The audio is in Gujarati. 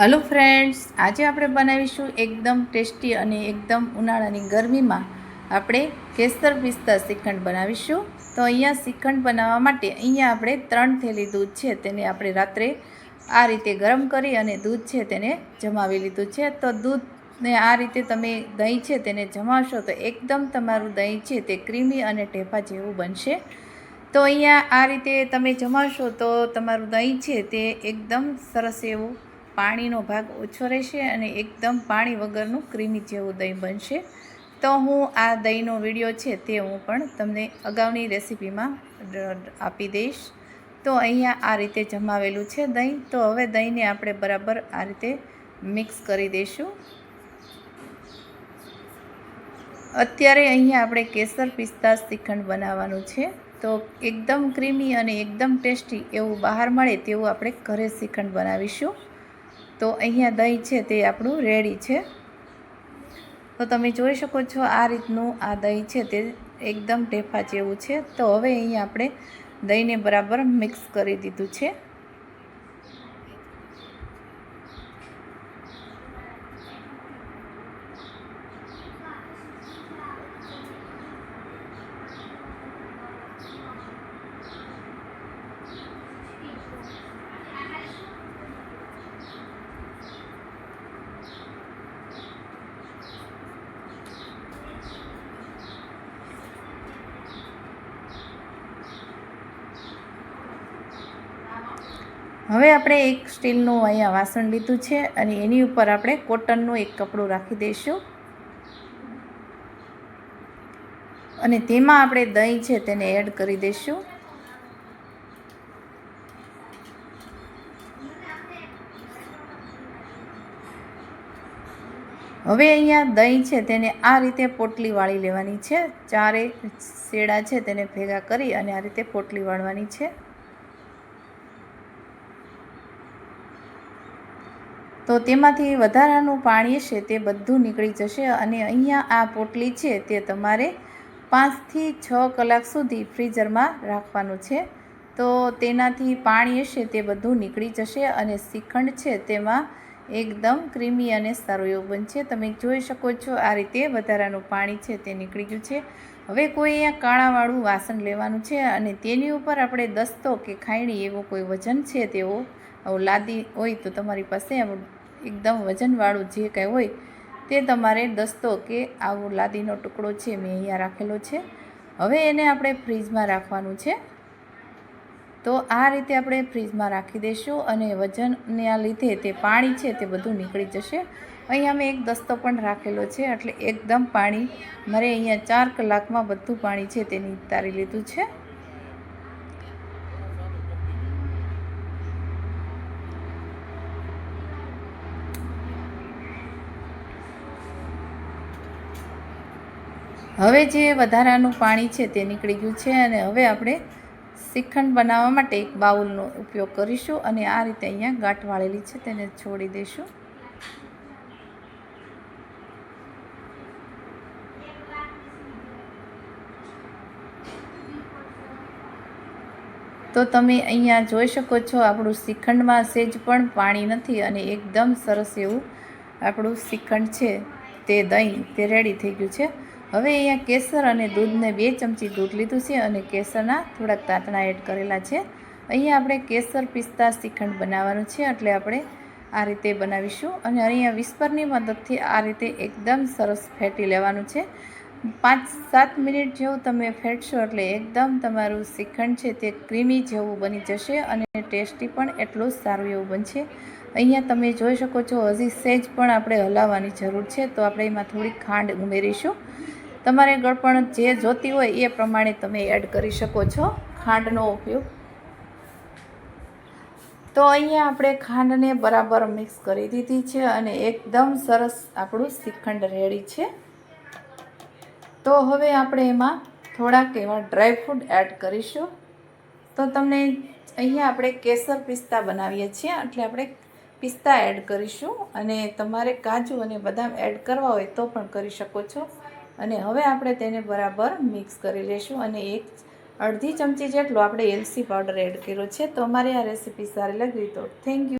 हेलो फ्रेंड्स, आज આપણે બનાવીશું એકદમ ટેસ્ટી અને એકદમ ઉનાળાની ગરમીમાં આપણે કેસર પિસ્તા શ્રીખંડ બનાવીશું। તો અહીંયા શ્રીખંડ બનાવવા માટે અહીંયા આપણે 3 થેલી દૂધ છે તેને આપણે રાત્રે આ રીતે ગરમ કરી અને દૂધ છે તેને જમાવી લીધું છે। તો દૂધને આ રીતે તમે દહીં છે તેને જમાવશો તો એકદમ તમારું દહીં છે તે ક્રીમી અને ઢેફા જેવું બનશે। તો અહીંયા આ રીતે તમે જમાવશો તો તમારું દહીં છે તે એકદમ સરસ એવું પાણીનો ભાગ ઓછો રહેશે અને એકદમ પાણી વગરનું ક્રીમી જેવું દહીં બનશે। તો હું આ દહીંનો વિડીયો છે તે હું પણ તમને અગાઉની રેસીપીમાં આપી દઈશ। તો અહીંયા આ રીતે જમાવેલું છે દહીં। તો હવે દહીંને આપણે બરાબર આ રીતે મિક્સ કરી દઈશું। અત્યારે અહીંયા આપણે કેસર પિસ્તા શ્રીખંડ બનાવવાનું છે। તો એકદમ ક્રીમી અને એકદમ ટેસ્ટી એવું બહાર મળે તેવું આપણે ઘરે શ્રીખંડ બનાવીશું। તો અહીંયા દહીં છે તે આપણું રેડી છે। તો તમે જોઈ શકો છો આ રીતનું આ દહીં છે તે એકદમ ઢેફા જેવું છે। તો હવે અહીંયા આપણે દહીંને બરાબર મિક્સ કરી દીધું છે। હવે આપણે એક સ્ટીલનું અહીંયા વાસણ લીધું છે અને એની ઉપર આપણે કોટનનું એક કપડું રાખી દઈશું અને તેમાં આપણે દહીં છે તેને એડ કરી દઈશું। હવે અહીંયા દહીં છે તેને આ રીતે પોટલી વાળી લેવાની છે। 4 શેડા છે તેને ભેગા કરી અને આ રીતે પોટલી વાળવાની છે। તો તેમાંથી વધારાનું પાણી છે તે બધું નીકળી જશે અને અહીંયા આ પોટલી છે તે તમારે 5 થી 6 કલાક સુધી ફ્રીઝરમાં રાખવાનું છે। તો તેનાથી પાણી હશે તે બધું નીકળી જશે અને શ્રીખંડ છે તેમાં એકદમ ક્રીમી અને સારું એવું બનશે। તમે જોઈ શકો છો આ રીતે વધારાનું પાણી છે તે નીકળી ગયું છે। હવે કોઈ અહીંયા કાણાવાળું વાસણ લેવાનું છે અને તેની ઉપર આપણે દસ્તો કે ખાયણી એવો કોઈ વજન છે તેવો લાદી હોય તો તમારી પાસે એકદમ વજનવાળું જે કંઈ હોય તે તમારે દસ્તો કે આવો લાદીનો ટુકડો છે મેં અહીંયા રાખેલો છે। હવે એને આપણે ફ્રીજમાં રાખવાનું છે। તો આ રીતે આપણે ફ્રીજમાં રાખી દઈશું અને વજનના લીધે તે પાણી છે તે બધું નીકળી જશે। અહીંયા મેં એક દસ્તો પણ રાખેલો છે એટલે એકદમ પાણી મારે અહીંયા 4 કલાકમાં બધું પાણી છે તે નિતારી લીધું છે। હવે જે વધારાનું પાણી છે તે નીકળી ગયું છે અને હવે આપણે શ્રીખંડ બનાવવા માટે એક બાઉલનો ઉપયોગ કરીશું અને આ રીતે અહીંયા ગાંઠ વાળેલી છે તેને છોડી દઈશું। તો તમે અહીંયા જોઈ શકો છો આપણું શ્રીખંડમાં સહેજ પણ પાણી નથી અને એકદમ સરસ એવું આપણું શ્રીખંડ છે તે દહીં તે રેડી થઈ ગયું છે। હવે અહીંયા કેસર અને દૂધને 2 ચમચી દૂધ લીધું છે અને કેસરના થોડાક તાંતણા એડ કરેલા છે। અહીંયા આપણે કેસર પિસ્તા શ્રીખંડ બનાવવાનું છે એટલે આપણે આ રીતે બનાવીશું અને અહીંયા વિસ્પરની મદદથી આ રીતે એકદમ સરસ ફેટી લેવાનું છે। 5-7 મિનિટ જેવું તમે ફેટશો એટલે એકદમ તમારું શ્રીખંડ છે તે ક્રીમી જેવું બની જશે અને ટેસ્ટી પણ એટલું સારું એવું બનશે। અહીંયા તમે જોઈ શકો છો હજી સહેજ પણ આપણે હલાવવાની જરૂર છે। તો આપણે એમાં થોડી ખાંડ ઉમેરીશું। તમારે ગળપણ જે જોતી હોય એ પ્રમાણે તમે એડ કરી શકો છો ખાંડનો ઉપયોગ। તો અહીંયા આપણે ખાંડને બરાબર મિક્સ કરી દીધી છે અને એકદમ સરસ આપણું શ્રીખંડ રેડી છે। તો હવે આપણે એમાં થોડાક એવા ડ્રાયફ્રૂટ એડ કરીશું। તો તમને અહીંયા આપણે કેસર પિસ્તા બનાવીએ છીએ એટલે આપણે પિસ્તા એડ કરીશું અને તમારે કાજુ અને બદામ એડ કરવા હોય તો પણ કરી શકો છો। અને હવે આપણે તેને બરાબર મિક્સ કરી લઈશું અને અડધી ચમચી જેટલો આપણે એલચી પાવડર એડ કર્યો છે। તો અમારી આ રેસીપી સારી લાગી તો થેન્ક યુ।